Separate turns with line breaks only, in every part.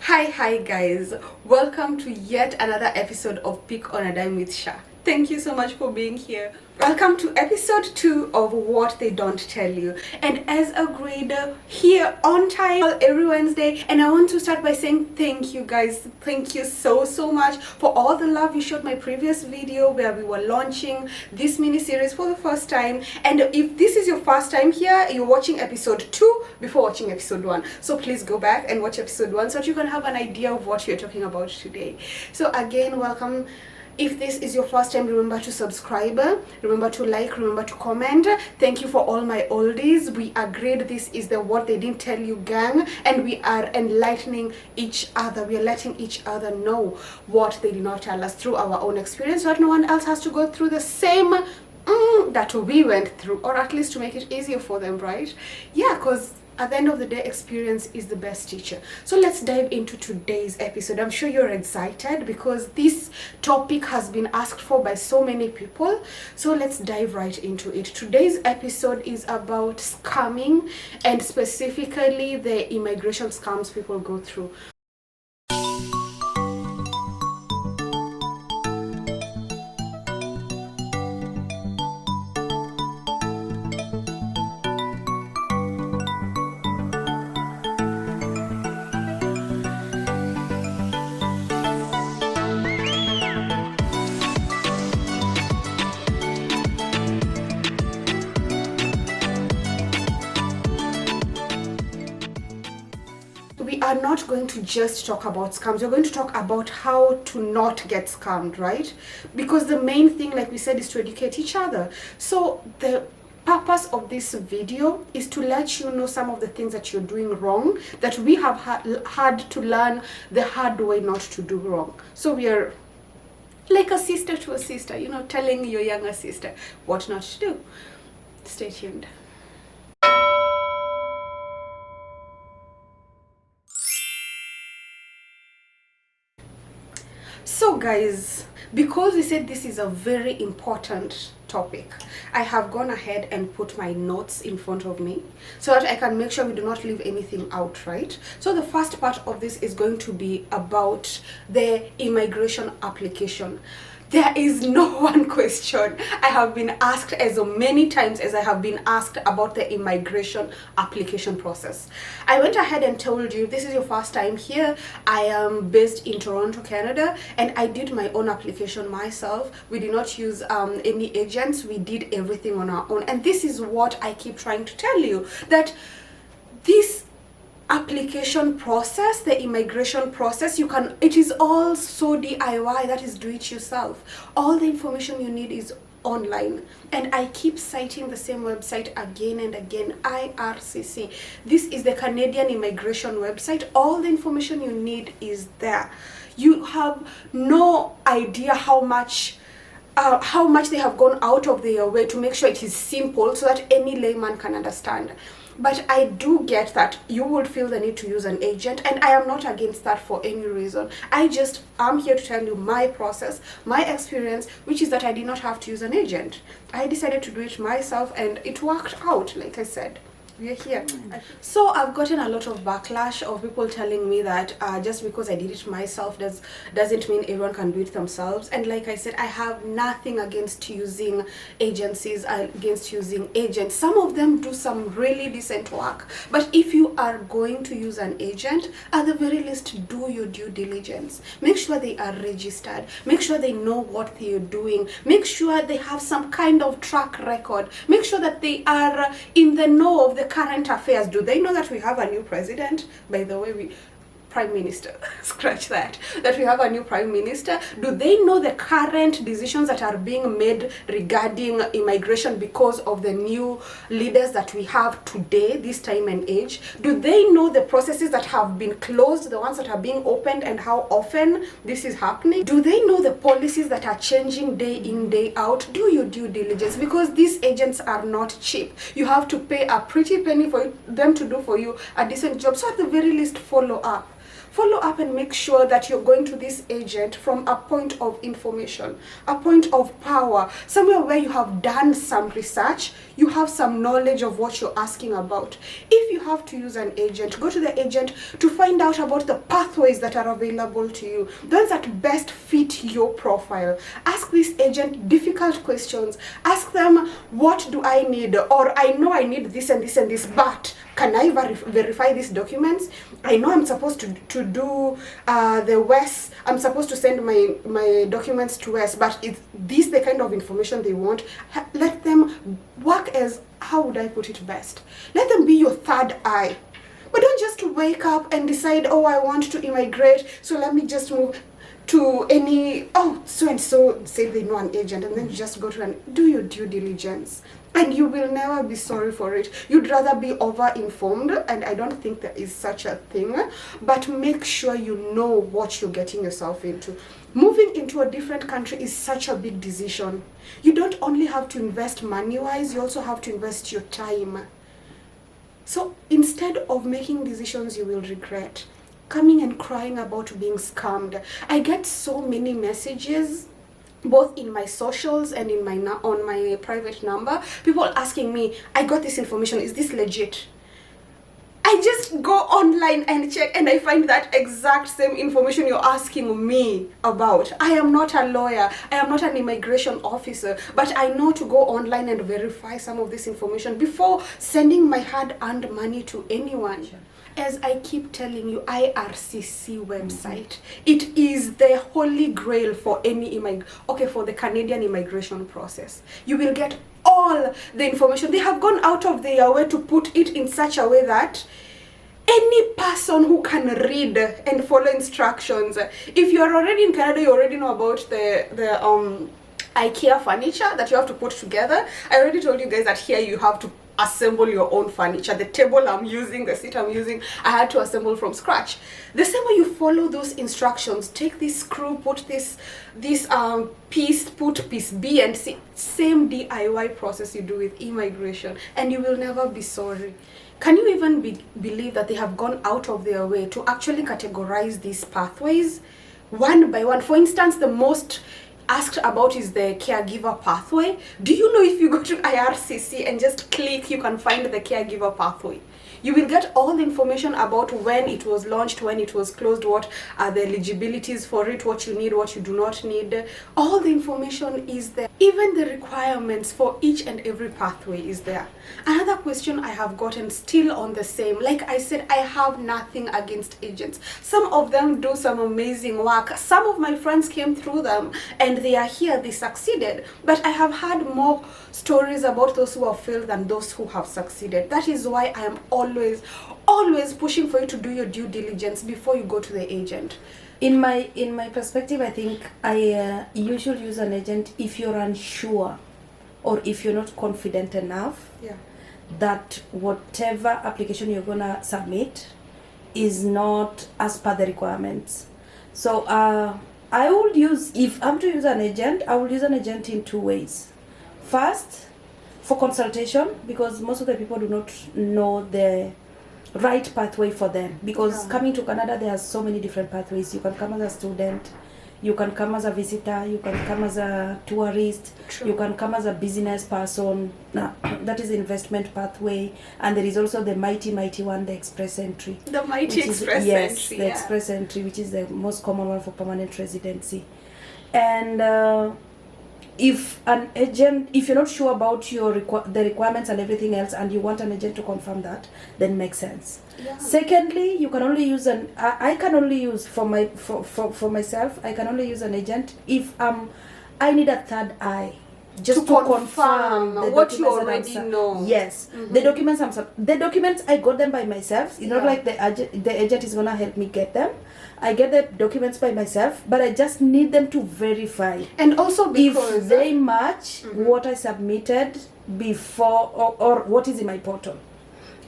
Hi guys, welcome to yet another episode of Pick on a Dime with Sha. Thank you so much for being here. Welcome to episode 2 of What They Don't Tell You. And as a grader, here on time every Wednesday, and I want to start by saying thank you guys. Thank you so much for all the love you showed my previous video where we were launching this mini series for the first time. And if this is your first time here, you're watching episode 2 before watching episode 1. So please go back and watch episode 1 so that you can have an idea of what we're talking about today. So again, welcome. If this is your first time, remember to subscribe, remember to like, remember to comment. Thank you for all my oldies. We agreed this is the What They Didn't Tell You gang, and we are enlightening each other. We are letting each other know what they did not tell us through our own experience, so that no one else has to go through the same that we went through, or at least to make it easier for them, right? Yeah, because at the end of the day, experience is the best teacher. So let's dive into today's episode. I'm sure you're excited because this topic has been asked for by so many people. So let's dive right into it. Today's episode is about scamming, and specifically the immigration scams people go through. We are not going to just talk about scams. We're going to talk about how to not get scammed, right? Because the main thing, like we said, is to educate each other. So the purpose of this video is to let you know some of the things that you're doing wrong, that we have had to learn the hard way not to do wrong. So we are like a sister to a sister, you know, telling your younger sister what not to do. Stay tuned. So guys, because we said this is a very important topic, I have gone ahead and put my notes in front of me so that I can make sure we do not leave anything out, right? So the first part of this is going to be about the immigration application. There is no one question I have been asked as many times as I have been asked about the immigration application process. I went ahead and told you, this is your first time here. I am based in Toronto, Canada, and I did my own application myself. We did not use any agents. We did everything on our own. And this is what I keep trying to tell you, that this application process, the immigration process, it is all so DIY, that is do it yourself. All the information you need is online, and I keep citing the same website again and again, IRCC. This is the Canadian immigration website. All the information you need is there. You have no idea how much they have gone out of their way to make sure it is simple so that any layman can understand. But I do get that you would feel the need to use an agent, and I am not against that for any reason. I'm here to tell you my process, my experience, which is that I did not have to use an agent. I decided to do it myself, and it worked out, like I said. We're here. So I've gotten a lot of backlash of people telling me that just because I did it myself doesn't mean everyone can do it themselves. And like I said, I have nothing against using agencies, against using agents. Some of them do some really decent work. But if you are going to use an agent, at the very least, do your due diligence. Make sure they are registered. Make sure they know what they are doing. Make sure they have some kind of track record. Make sure that they are in the know of the current affairs. Do they know that we have a new president? By the way, prime minister, scratch that we have a new prime minister. Do they know the current decisions that are being made regarding immigration because of the new leaders that we have today, this time and age? Do they know the processes that have been closed, the ones that are being opened, and how often this is happening? Do they know the policies that are changing day in, day out? Do your due diligence, because these agents are not cheap. You have to pay a pretty penny for them to do for you a decent job. So at the very least, follow up. follow up and make sure that you're going to this agent from a point of information, a point of power, somewhere where you have done some research, you have some knowledge of what you're asking about. If you have to use an agent, go to the agent to find out about the pathways that are available to you, those that best fit your profile. Ask this agent difficult questions. Ask them, what do I need? Or I know I need this and this and this, but can I verify these documents? I know I'm supposed to do the WES. I'm supposed to send my documents to WES, but is this the kind of information they want? Let them work as, how would I put it best? Let them be your third eye. But don't just wake up and decide, oh, I want to immigrate, so let me just move to any, oh, so and so say they know an agent, and then you just go to and do your due diligence. And you will never be sorry for it. You'd rather be over-informed, and I don't think there is such a thing, but make sure you know what you're getting yourself into. Moving into a different country is such a big decision. You don't only have to invest money-wise, you also have to invest your time. So instead of making decisions you will regret, coming and crying about being scammed, I get so many messages both in my socials and in my on my private number, people asking me, I got this information, is this legit? I just go online and check, and I find that exact same information you're asking me about. I am not a lawyer, I am not an immigration officer, but I know to go online and verify some of this information before sending my hard-earned money to anyone. Sure. As I keep telling you, IRCC website, it is the holy grail for any for the Canadian immigration process. You will get all the information. They have gone out of their way to put it in such a way that any person who can read and follow instructions, if you're already in Canada, you already know about the IKEA furniture that you have to put together. I already told you guys that here you have to assemble your own furniture. The table I'm using, the seat I'm using, I had to assemble from scratch. The same way you follow those instructions, take this screw, put this piece, put piece B and C, same DIY process you do with immigration, and you will never be sorry. Can you even believe that they have gone out of their way to actually categorize these pathways one by one? For instance, the most asked about is the caregiver pathway. Do you know if you go to IRCC and just click, you can find the caregiver pathway? You will get all the information about when it was launched, when it was closed, what are the eligibilities for it, what you need, what you do not need. All the information is there. Even the requirements for each and every pathway is there. Another question I have gotten still on the same, like I said, I have nothing against agents. Some of them do some amazing work. Some of my friends came through them and they are here, they succeeded. But I have had more stories about those who have failed than those who have succeeded. That is why I am always pushing for you to do your due diligence before you go to the agent.
In my perspective, I think you should use an agent if you're unsure or if you're not confident enough that whatever application you're gonna submit is not as per the requirements. So I would use, if I'm to use an agent, I will use an agent in two ways. First, for consultation, because most of the people do not know the right pathway for them, because coming to Canada there are so many different pathways. You can come as a student, you can come as a visitor, you can come as a tourist. True. You can come as a business person. That is investment pathway, and there is also the mighty one, the express entry.
The mighty express entry.
Yes, the express entry, which is the most common one for permanent residency. And if an agent, if you're not sure about the requirements and everything else, and you want an agent to confirm that, then makes sense. Yeah. Secondly, you can only use I can only use for myself. I can only use an agent if I need a third eye, just to confirm
what you already know.
Yes, the documents I got them by myself. It's not like the agent is gonna help me get them. I get the documents by myself, but I just need them to verify. And also because if they match what I submitted before or what is in my portal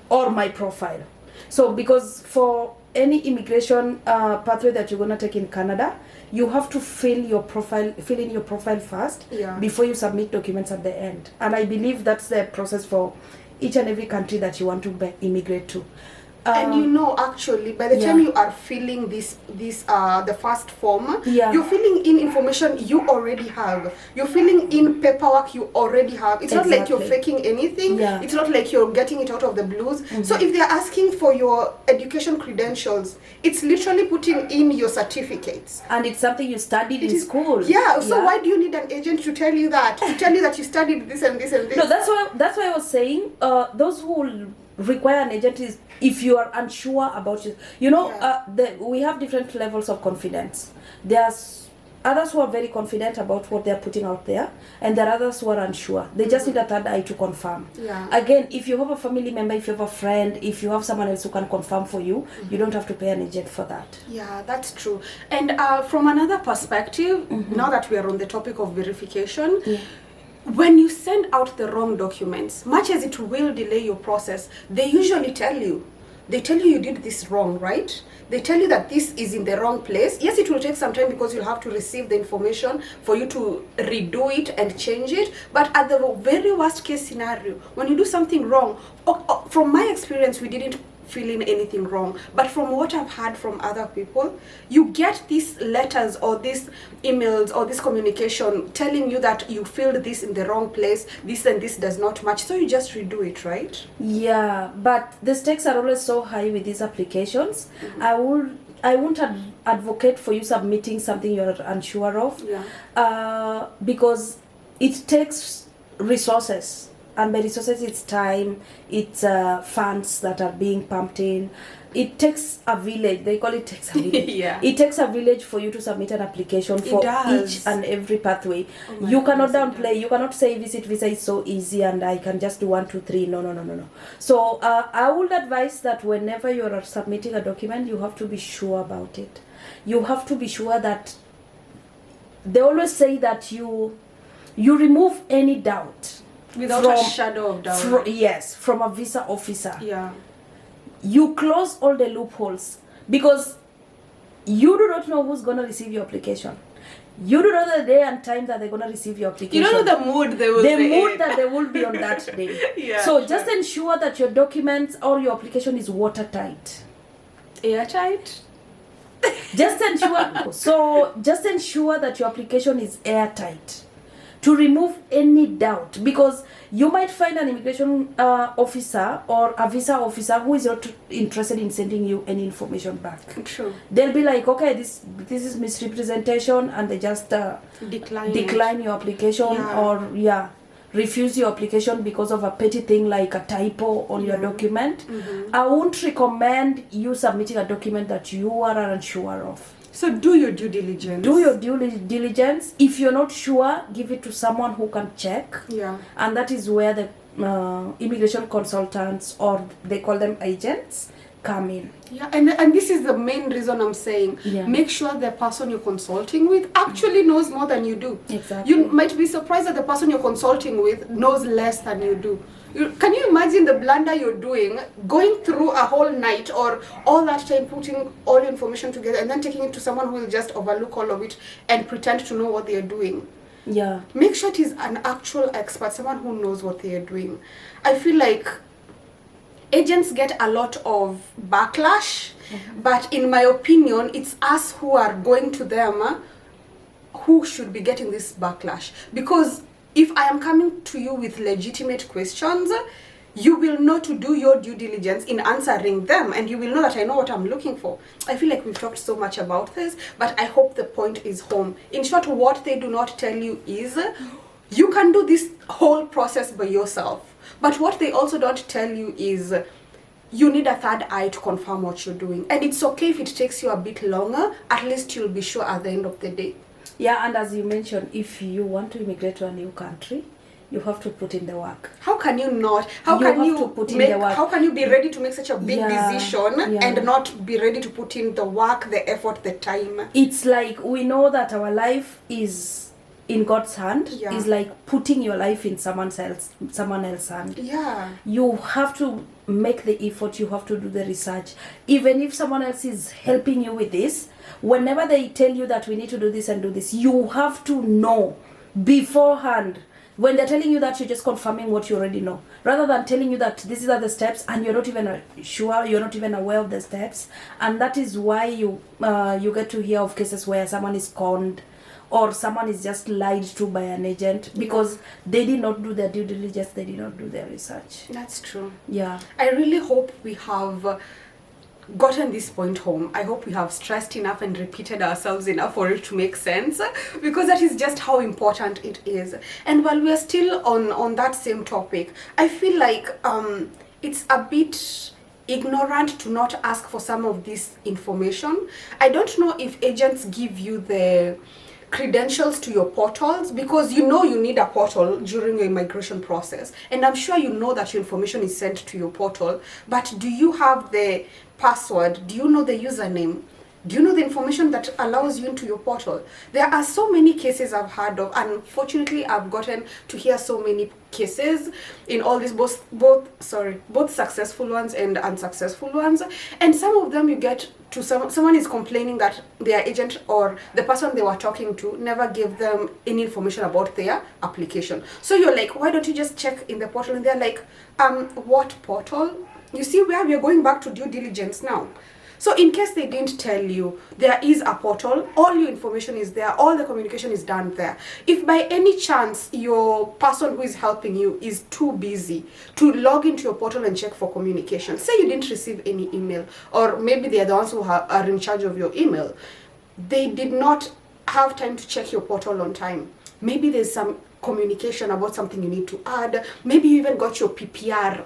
or my profile. So because for any immigration pathway that you're going to take in Canada, you have to fill in your profile first before you submit documents at the end. And I believe that's the process for each and every country that you want to immigrate to.
And you know, actually, by the time you are filling the first form, you're filling in information you already have. You're filling in paperwork you already have. It's not like you're faking anything. It's not like you're getting it out of the blues. So if they're asking for your education credentials, it's literally putting in your certificates.
And it's something you studied in school.
So why do you need an agent to tell you that? To tell you that you studied this and this and this?
No, that's why I was saying, those who will require an agent is if you are unsure about it. You know, we have different levels of confidence. There's others who are very confident about what they're putting out there, and there are others who are unsure. They just need a third eye to confirm. Again, if you have a family member, if you have a friend, if you have someone else who can confirm for you, you don't have to pay an agent for that.
Yeah, that's true. And from another perspective, now that we are on the topic of verification, when you send out the wrong documents, much as it will delay your process, they usually tell you. They tell you did this wrong, right? They tell you that this is in the wrong place. Yes, it will take some time because you'll have to receive the information for you to redo it and change it. But at the very worst case scenario, when you do something wrong, from my experience, we didn't feeling anything wrong, but from what I've heard from other people, you get these letters or these emails or this communication telling you that you filled this in the wrong place, this and this does not match, so you just redo it, right?
Yeah, but the stakes are always so high with these applications. I won't advocate for you submitting something you're unsure of, because it takes resources. And by resources, it's time, it's funds that are being pumped in. It takes a village. They call it takes a village. It takes a village for you to submit an application for each and every pathway. You cannot downplay. You cannot say visit visa is so easy and I can just do 1, 2, 3. No. So I would advise that whenever you are submitting a document, you have to be sure about it. You have to be sure that they always say that you remove any doubt.
Without a shadow of doubt.
From a visa officer. You close all the loopholes because you do not know who's going to receive your application. You do not know the day and time that they're going to receive your application.
You don't know the mood they will be in.
The mood that they will be on that day. So just ensure that your documents or your application is watertight.
Airtight?
Just ensure that your application is airtight. To remove any doubt, because you might find an immigration officer or a visa officer who is not interested in sending you any information back.
True.
They'll be like, okay, this is misrepresentation, and they just decline your application or refuse your application because of a petty thing like a typo on your document. I won't recommend you submitting a document that you are unsure of.
So do your due diligence.
Do your due diligence. If you're not sure, give it to someone who can check. And that is where the immigration consultants, or they call them agents, come in.
And this is the main reason I'm saying. Make sure the person you're consulting with actually knows more than you do.
Exactly.
You might be surprised that the person you're consulting with knows less than you do. Can you imagine the blunder you're doing, going through a whole night or all that time putting all your information together and then taking it to someone who will just overlook all of it and pretend to know what they're doing? Make sure it is an actual expert, someone who knows what they are doing. I feel like agents get a lot of backlash, but in my opinion, it's us who are going to them who should be getting this backlash. Because if I am coming to you with legitimate questions, you will know to do your due diligence in answering them, and you will know that I know what I'm looking for. I feel like we've talked so much about this, but I hope the point is home. In short, what they do not tell you is you can do this whole process by yourself. But what they also don't tell you is you need a third eye to confirm what you're doing. And it's okay if it takes you a bit longer, at least you'll be sure at the end of the day.
And as you mentioned, if you want to immigrate to a new country, you have to put in the work.
How can you not? How can you be ready to make such a big decision and not be ready to put in the work, the effort, the time?
It's like we know that our life is in God's hand. It's like putting your life in someone else's hand. You have to make the effort, you have to do the research. Even if someone else is helping you with this, whenever they tell you that we need to do this and do this, you have to know beforehand When they're telling you that, you're just confirming what you already know, rather than telling you that these are the steps and you're not even sure, you're not even aware of the steps. And that is why you get to hear of cases where someone is conned or someone is just lied to by an agent because they did not do their due diligence, they did not do their research.
That's true.
Yeah.
I really hope we have gotten this point home. I hope we have stressed enough and repeated ourselves enough for it to make sense, because that is just how important it is. And while we are still on that same topic, I feel like it's a bit ignorant to not ask for some of this information. I don't know if agents give you the credentials to your portals, because you know you need a portal during your immigration process, and I'm sure you know that your information is sent to your portal, but do you have the password? Do you know the username? Do you know the information that allows you into your portal? There are so many cases I've heard of. Unfortunately, I've gotten to hear so many cases in all these both successful ones and unsuccessful ones. And some of them you get to someone is complaining that their agent or the person they were talking to never gave them any information about their application. So you're like, why don't you just check in the portal? And they're like, what portal? You see where we are going back to due diligence now. So in case they didn't tell you, there is a portal, all your information is there, all the communication is done there. If by any chance your person who is helping you is too busy to log into your portal and check for communication, say you didn't receive any email, or maybe they are the ones who are in charge of your email, they did not have time to check your portal on time. Maybe there's some communication about something you need to add, maybe you even got your PPR,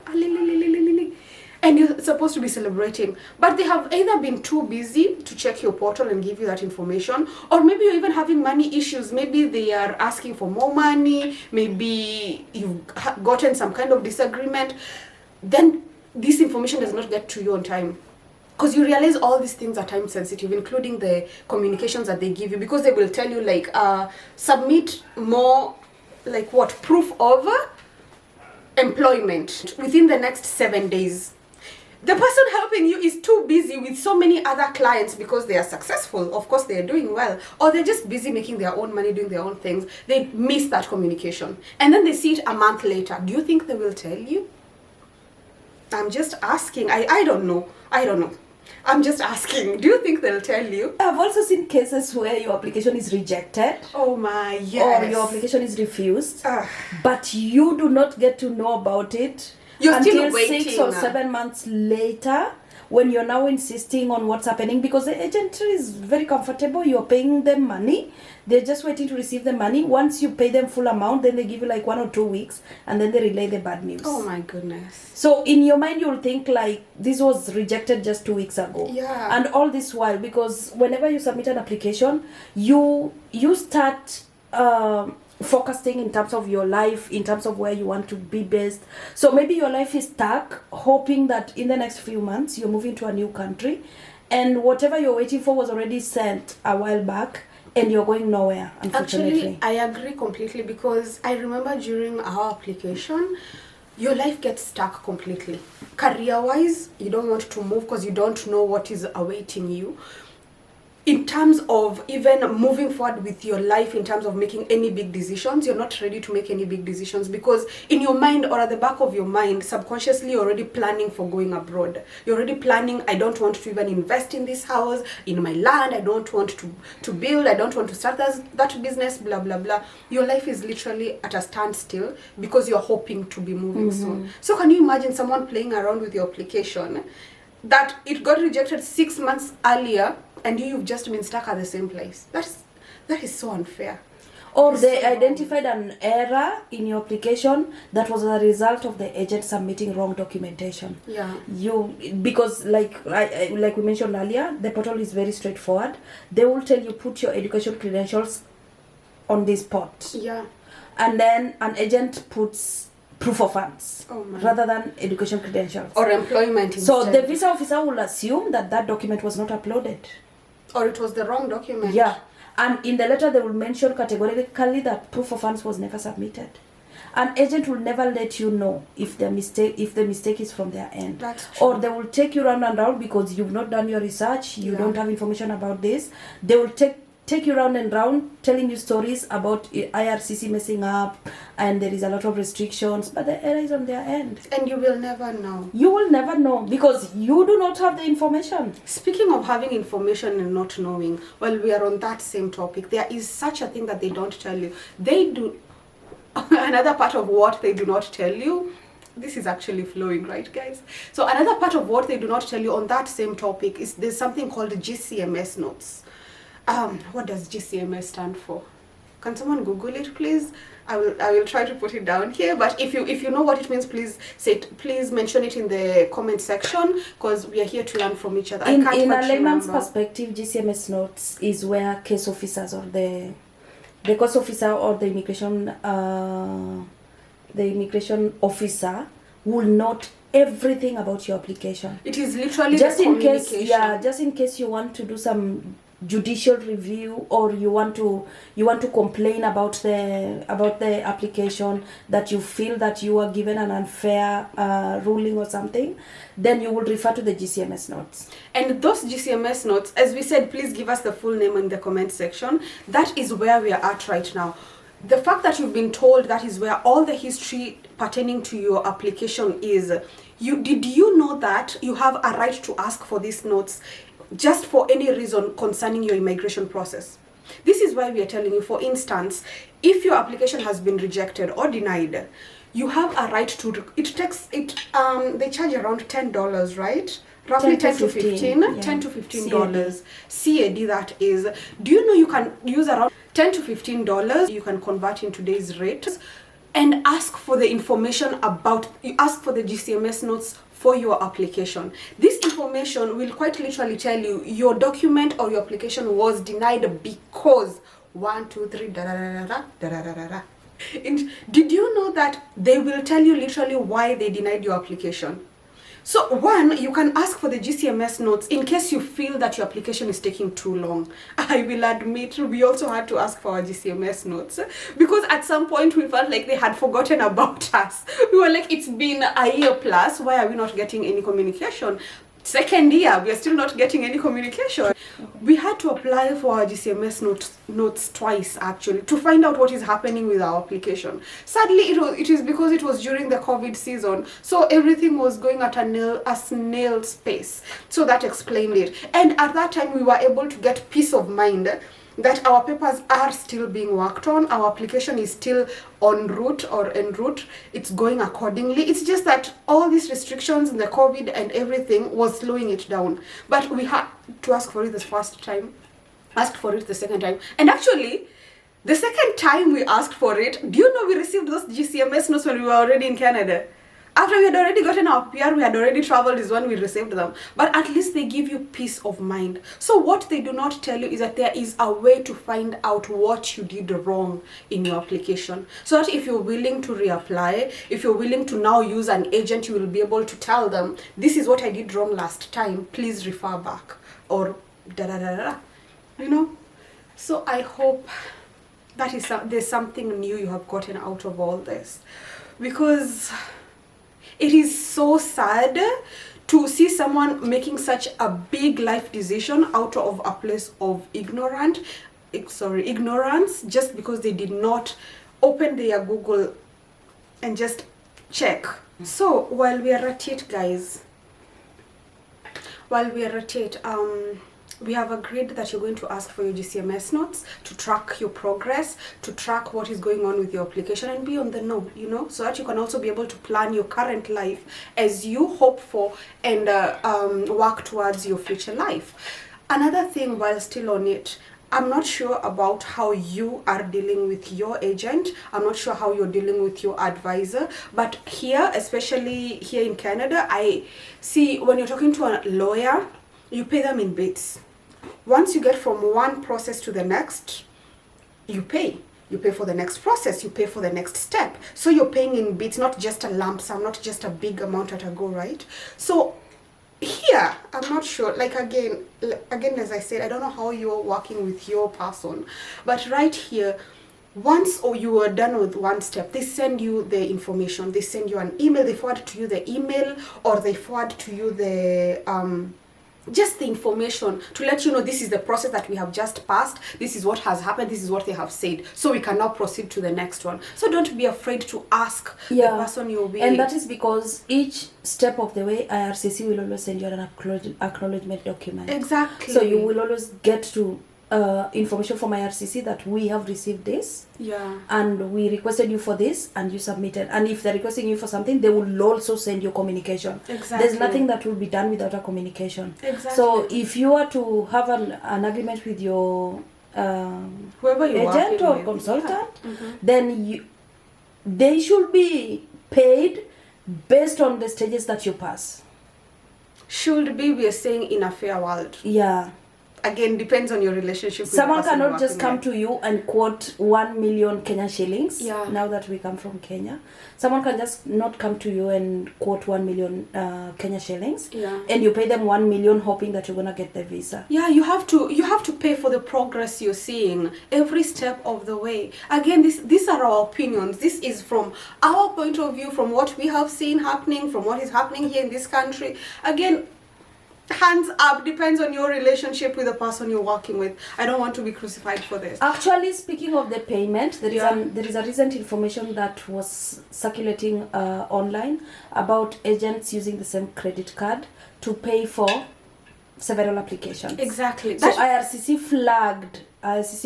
and you're supposed to be celebrating, but they have either been too busy to check your portal and give you that information, or maybe you're even having money issues. Maybe they are asking for more money, maybe you've gotten some kind of disagreement. Then this information does not get to you on time, because you realize all these things are time sensitive, including the communications that they give you, because they will tell you like submit more, like what, proof of employment within the next 7 days. The person helping you is too busy with so many other clients because they are successful. Of course, they are doing well. Or they're just busy making their own money, doing their own things. They miss that communication. And then they see it a month later. Do you think they will tell you? I'm just asking. I don't know. I'm just asking. Do you think they'll tell you?
I've also seen cases where your application is rejected.
Oh my, yes.
Or your application is refused. But you do not get to know about it
You're
until
still waiting
6 or 7 months later, when you're now insisting on what's happening, because the agent is very comfortable. You're paying them money. They're just waiting to receive the money. Once you pay them full amount, then they give you like 1 or 2 weeks, and then they relay the bad news.
Oh my goodness.
So in your mind, you'll think like this was rejected just 2 weeks ago.
Yeah.
And all this while, because whenever you submit an application, you start focusing in terms of your life, in terms of where you want to be based. So maybe your life is stuck, hoping that in the next few months you're moving to a new country, and whatever you're waiting for was already sent a while back, and you're going nowhere, unfortunately.
Actually, I agree completely, because I remember during our application, your life gets stuck completely. Career-wise, you don't want to move because you don't know what is awaiting you. In terms of even moving forward with your life, in terms of making any big decisions, you're not ready to make any big decisions, because in your mind or at the back of your mind, subconsciously, you're already planning for going abroad. You're already planning, I don't want to even invest in this house, in my land, I don't want to build, I don't want to start that business, blah, blah, blah. Your life is literally at a standstill because you're hoping to be moving soon. So can you imagine someone playing around with your application, that it got rejected 6 months earlier, and you've just been stuck at the same place? That is so unfair.
Or they identified an error in your application that was a result of the agent submitting wrong documentation.
Yeah.
Because like we mentioned earlier, the portal is very straightforward. They will tell you put your education credentials on this pot.
Yeah.
And then an agent puts proof of funds rather than education credentials.
Or employment instead.
So the visa officer will assume that document was not uploaded.
Or it was the wrong document.
Yeah. And in the letter, they will mention categorically that proof of funds was never submitted. An agent will never let you know if the mistake is from their end.
That's true.
Or they will take you round and round because you've not done your research, you don't have information about this. They will take take you round and round, telling you stories about IRCC messing up and there is a lot of restrictions, but the error is on their end.
And you will never know.
You will never know because you do not have the information.
Speaking of having information and not knowing, well, we are on that same topic. There is such a thing that they don't tell you. They do. Another part of what they do not tell you, this is actually flowing, right, guys? So another part of what they do not tell you on that same topic is there's something called GCMS notes. What does GCMS stand for? Can someone Google it, please? I will try to put it down here. But if you know what it means, please say it, please mention it in the comment section because we are here to learn from each other.
In a layman's perspective, GCMS notes is where case officers or the case officer or the immigration officer will note everything about your application.
It is literally
just in case, just in case you want to do some judicial review or you want to complain about the application, that you feel that you are given an unfair ruling or something, then you will refer to the GCMS notes.
And those GCMS notes, as we said, please give us the full name in the comment section. That is where we are at right now. The fact that you've been told that is where all the history pertaining to your application is. Did you know that you have a right to ask for these notes just for any reason concerning your immigration process? This is why we are telling you, for instance, if your application has been rejected or denied, you have a right to, they charge around $10, right? Roughly 10 to 15, yeah. $10 to $15 CAD, that is. Do you know you can use around $10 to $15, you can convert in today's rate, and ask for the information you ask for the GCMS notes for your application. This information will quite literally tell you your document or your application was denied because 1, 2, 3, da da da da da da da da. And did you know that they will tell you literally why they denied your application? So one, you can ask for the GCMS notes in case you feel that your application is taking too long. I will admit we also had to ask for our GCMS notes because at some point we felt like they had forgotten about us. We were like, it's been a year plus, why are we not getting any communication? Second year, we are still not getting any communication. We had to apply for our GCMS notes twice actually to find out what is happening with our application. Sadly, it is because it was during the COVID season, so everything was going at a snail's pace. So that explained it. And at that time, we were able to get peace of mind that our papers are still being worked on, our application is still en route, it's going accordingly. It's just that all these restrictions and the COVID and everything was slowing it down. But we had to ask for it the first time, asked for it the second time, and actually, the second time we asked for it, do you know we received those GCMS notes when we were already in Canada? After we had already gotten our PR, we had already traveled is when we received them. But at least they give you peace of mind. So what they do not tell you is that there is a way to find out what you did wrong in your application. So that if you're willing to reapply, if you're willing to now use an agent, you will be able to tell them, this is what I did wrong last time, please refer back. Or da-da-da-da, you know? So I hope that is there's something new you have gotten out of all this. Because it is so sad to see someone making such a big life decision out of a place of ignorance, just because they did not open their Google and just check. So while we are at it, guys, we have agreed that you're going to ask for your GCMS notes to track your progress, to track what is going on with your application and be on the know, you know, so that you can also be able to plan your current life as you hope for and work towards your future life. Another thing, while still on it, I'm not sure about how you are dealing with your agent. I'm not sure how you're dealing with your advisor. But here, especially here in Canada, I see when you're talking to a lawyer, you pay them in bits. Once you get from one process to the next, you pay. You pay for the next process, you pay for the next step. So you're paying in bits, not just a lump sum, not just a big amount at a go, right? So here, I'm not sure, like again, as I said, I don't know how you're working with your person, but right here, once you are done with one step, they send you the information, they send you an email, they forward to you the email, or they forward to you the just the information to let you know this is the process that we have just passed, this is what has happened, this is what they have said, so we can now proceed to the next one. So don't be afraid to ask the person you'll be.
And that is because each step of the way IRCC will always send you an acknowledgement document.
Exactly.
So you will always get to information from IRCC that we have received this, and we requested you for this, and you submitted. And if they're requesting you for something, they will also send you communication.
Exactly.
There's nothing that will be done without a communication.
Exactly.
So if you are to have an agreement with your
whoever you
agent or
with,
consultant, then they should be paid based on the stages that you pass.
Should be, we are saying, in a fair world.
Yeah.
Again, depends on your relationship with
someone
the person
cannot just come to you and quote 1 million Kenya shillings. Now that we come from Kenya, someone can just not come to you and quote 1 million Kenya shillings, and you pay them 1 million hoping that you're gonna get the visa.
You have to pay for the progress you're seeing every step of the way. Again, these are our opinions. This is from our point of view, from what we have seen happening, from what is happening here in this country. Again, hands up, depends on your relationship with the person you're working with. I don't want to be crucified for this.
Actually, speaking of the payment, there is a recent information that was circulating online about agents using the same credit card to pay for several applications.
Exactly.
So IRCC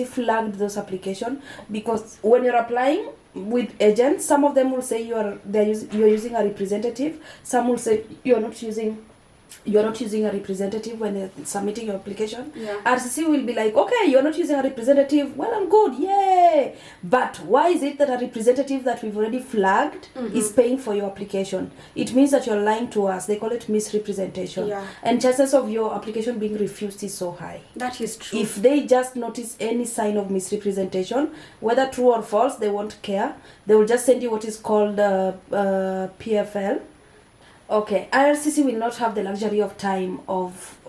flagged those applications, because when you're applying with agents, some of them will say you're using a representative. Some will say you're not using a representative when they're submitting your application. RCC will be like, okay, you're not using a representative, well and good, yay, but why is it that a representative that we've already flagged is paying for your application? It means that you're lying to us. They call it misrepresentation, and chances of your application being refused is so high.
That is true.
If they just notice any sign of misrepresentation, whether true or false, they won't care. They will just send you what is called PFL. Okay, IRCC will not have the luxury of time of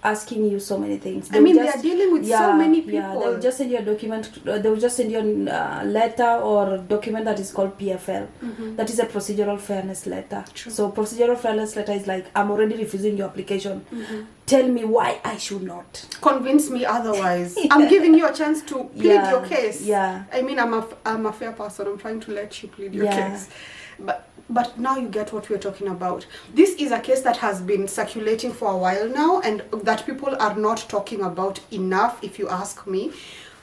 asking you so many things.
They are dealing with so many people.
Yeah, they will just send you a document. They will just send you a letter or a document that is called PFL. That is a procedural fairness letter.
True.
So procedural fairness letter is like, I'm already refusing your application. Tell me why I should not.
Convince me otherwise. I'm giving you a chance to plead your case.
Yeah.
I mean, I'm a fair person. I'm trying to let you plead your case. But now you get what we're talking about. This is a case that has been circulating for a while now, and that people are not talking about enough, if you ask me.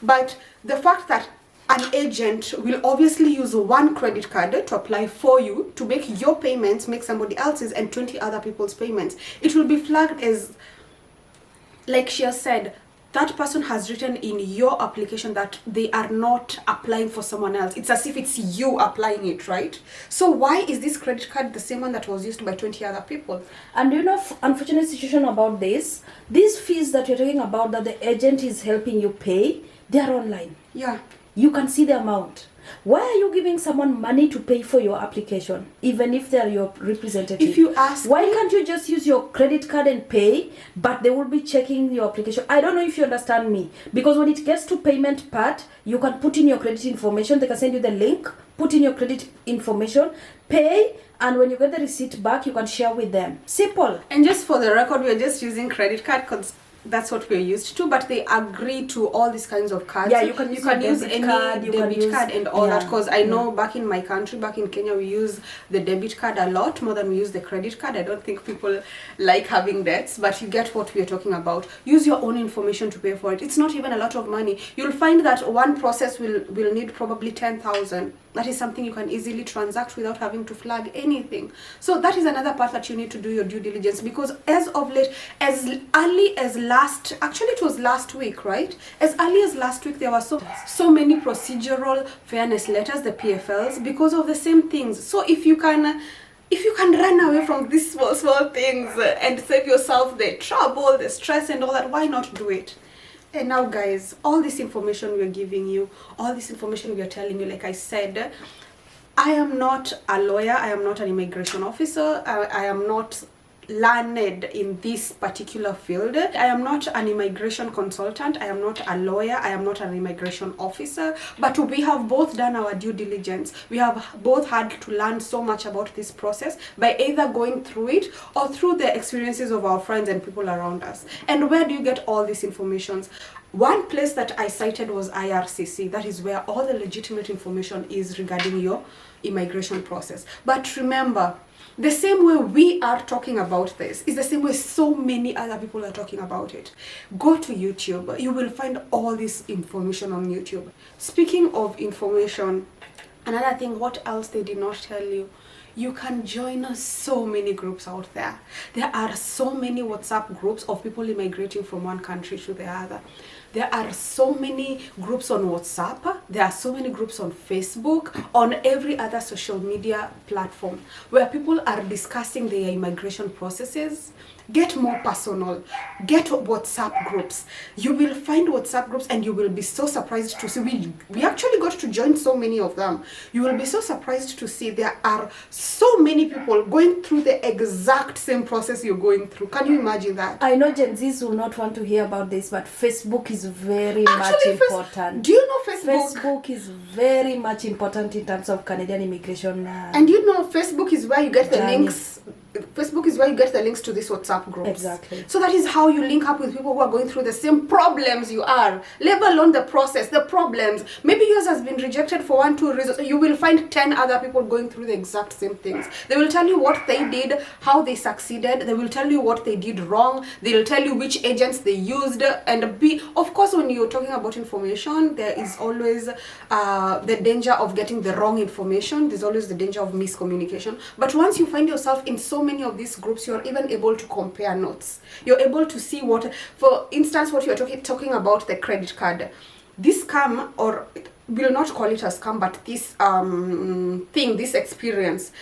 But the fact that an agent will obviously use one credit card to apply for you, to make your payments, make somebody else's, and 20 other people's payments, it will be flagged as, like she has said, that person has written in your application that they are not applying for someone else. It's as if it's you applying it, right? So why is this credit card the same one that was used by 20 other people?
And you know, unfortunate situation about this, these fees that you're talking about that the agent is helping you pay, they are online. You can see the amount. Why are you giving someone money to pay for your application, even if they are your representative?
If you ask
why can't you just use your credit card and pay, but they will be checking your application? I don't know if you understand me, because when it gets to payment part, you can put in your credit information. They can send you the link, put in your credit information, pay, and when you get the receipt back, you can share with them. Simple.
And just for the record, we're just using credit card because that's what we're used to, but they agree to all these kinds of cards.
You can use
any debit card and all that, because I know back in my country, back in Kenya, we use the debit card a lot more than we use the credit card. I don't think people like having debts, but you get what we're talking about. Use your own information to pay for it. It's not even a lot of money. You'll find that one process will need probably 10,000. That is something you can easily transact without having to flag anything. So that is another part that you need to do your due diligence, because as of late, as early as it was last week, right? As early as last week, there were so many procedural fairness letters, the PFLs, because of the same things. So if you can run away from these small things and save yourself the trouble, the stress and all that, why not do it? And now guys, all this information we're giving you, all this information we're telling you, like I said, I am not a lawyer, I am not an immigration officer, I am not learned in this particular field. I am not an immigration consultant, I am not a lawyer, I am not an immigration officer, but we have both done our due diligence. We have both had to learn so much about this process by either going through it or through the experiences of our friends and people around us. And where do you get all this information? One place that I cited was IRCC. That is where all the legitimate information is regarding your immigration process. But remember, the same way we are talking about this is the same way so many other people are talking about it. Go to YouTube. You will find all this information on YouTube. Speaking of information, another thing, what else they did not tell you? You can join so many groups out there. There are so many WhatsApp groups of people immigrating from one country to the other. There are so many groups on WhatsApp. There are so many groups on Facebook, on every other social media platform where people are discussing their immigration processes. Get more personal. Get WhatsApp groups. You will find WhatsApp groups and you will be so surprised to see. We actually got to join so many of them. You will be so surprised to see there are so many people going through the exact same process you're going through. Can you imagine that?
I know Gen Zs will not want to hear about this, but Facebook is very much important.
Do you know Facebook?
Facebook is very much important in terms of Canadian immigration.
And you know, Facebook is where you get the links. Facebook is where you get the links to these WhatsApp groups.
Exactly.
So that is how you link up with people who are going through the same problems you are. Let alone the process, the problems. Maybe yours has been rejected for 1-2 reasons. You will find 10 other people going through the exact same things. They will tell you what they did, how they succeeded. They will tell you what they did wrong. They will tell you which agents they used. And of course, when you're talking about information, there is always the danger of getting the wrong information. There's always the danger of miscommunication. But once you find yourself in so many of these groups, you're even able to compare notes. You're able to see what, for instance, what you're talking about, the credit card. This scam, or we'll not call it a scam, but this this experience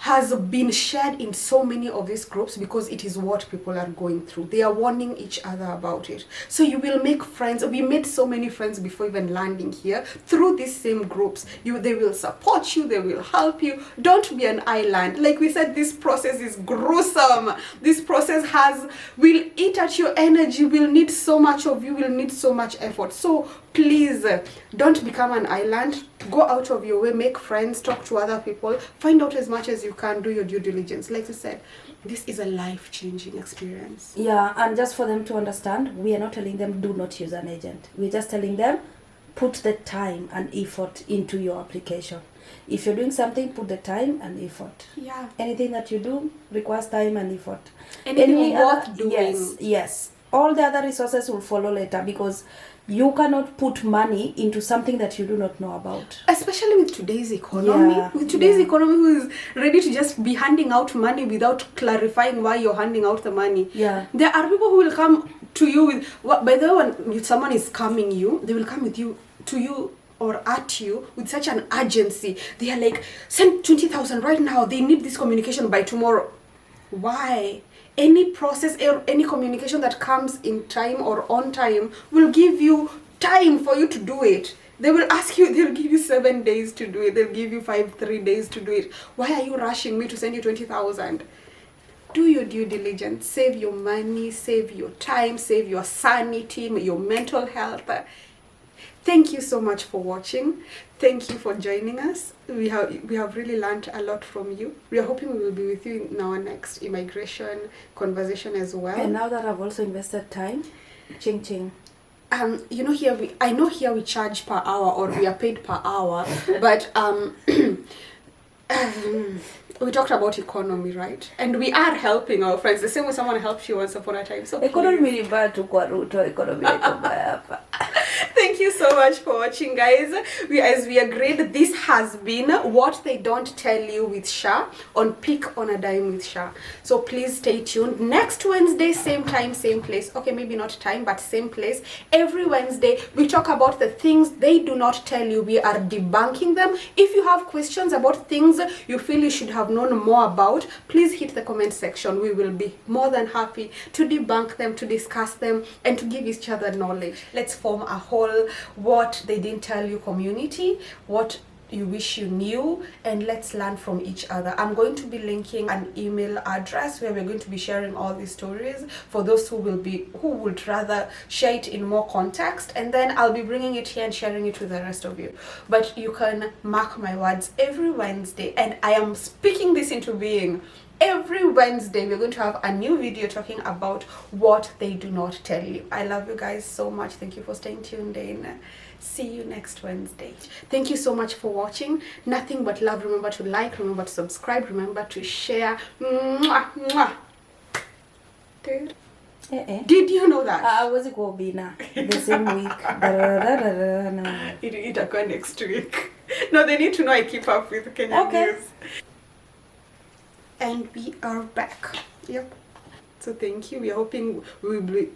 has been shared in so many of these groups because it is what people are going through. They are warning each other about it. So you will make friends. We made so many friends before even landing here through these same groups. They will support you. They will help you. Don't be an island. Like we said, this process is gruesome. This process will eat at your energy, will need so much of you, will need so much effort. So please don't become an island. Go out of your way, make friends, talk to other people, find out as much as you can, do your due diligence. Like I said, this is a life-changing experience.
Yeah, and just for them to understand, we are not telling them do not use an agent. We're just telling them put the time and effort into your application. If you're doing something, put the time and effort.
Yeah.
Anything that you do requires time and effort.
Anything worth doing.
Yes. All the other resources will follow later because you cannot put money into something that you do not know about.
Especially with today's economy.
Yeah,
with today's economy, who is ready to just be handing out money without clarifying why you're handing out the money.
Yeah.
There are people who will come to you with, by the way, when someone is scamming you, they will come to you or at you with such an urgency. They are like, send 20,000 right now. They need this communication by tomorrow. Why? Any process or any communication that comes in time or on time will give you time for you to do it. They will ask you, they'll give you 7 days to do it. They'll give you 3 days to do it. Why are you rushing me to send you 20,000? Do your due diligence. Save your money, save your time, save your sanity, your mental health. Thank you so much for watching. Thank you for joining us. We have really learned a lot from you. We are hoping we will be with you in our next immigration conversation as well.
And now that I've also invested time, ching ching.
You know, I know here we charge per hour or we are paid per hour, but we talked about economy, right? And we are helping our friends the same way someone helped you once upon a time. So
economy ni mbaya tu kwa Ruto, economy iko mbaya hapa.
Thank you so much for watching, guys. As we agreed, this has been What They Don't Tell You with Sha on Pick on a Dime with Sha. So please stay tuned. Next Wednesday, same time, same place. Okay, maybe not time, but same place. Every Wednesday, we talk about the things they do not tell you. We are debunking them. If you have questions about things you feel you should have known more about, please hit the comment section. We will be more than happy to debunk them, to discuss them, and to give each other knowledge. Let's form a whole What They Didn't Tell You community. What you wish you knew, and let's learn from each other. I'm going to be linking an email address where we're going to be sharing all these stories for those who would rather share it in more context, and then I'll be bringing it here and sharing it with the rest of you. But you can mark my words, every Wednesday, and I am speaking this into being, every Wednesday we're going to have a new video talking about what they do not tell you. I love you guys so much. Thank you for staying tuned in. See you next Wednesday. Thank you so much for watching. Nothing but love. Remember to like, remember to subscribe, remember to share. Mwah, mwah. Dude. Did you know that?
I was going to be now the same week. No.
It'll go next week. No, they need to know I keep up with Kenyan news. And we are back. Yep. So thank you. We are hoping we will be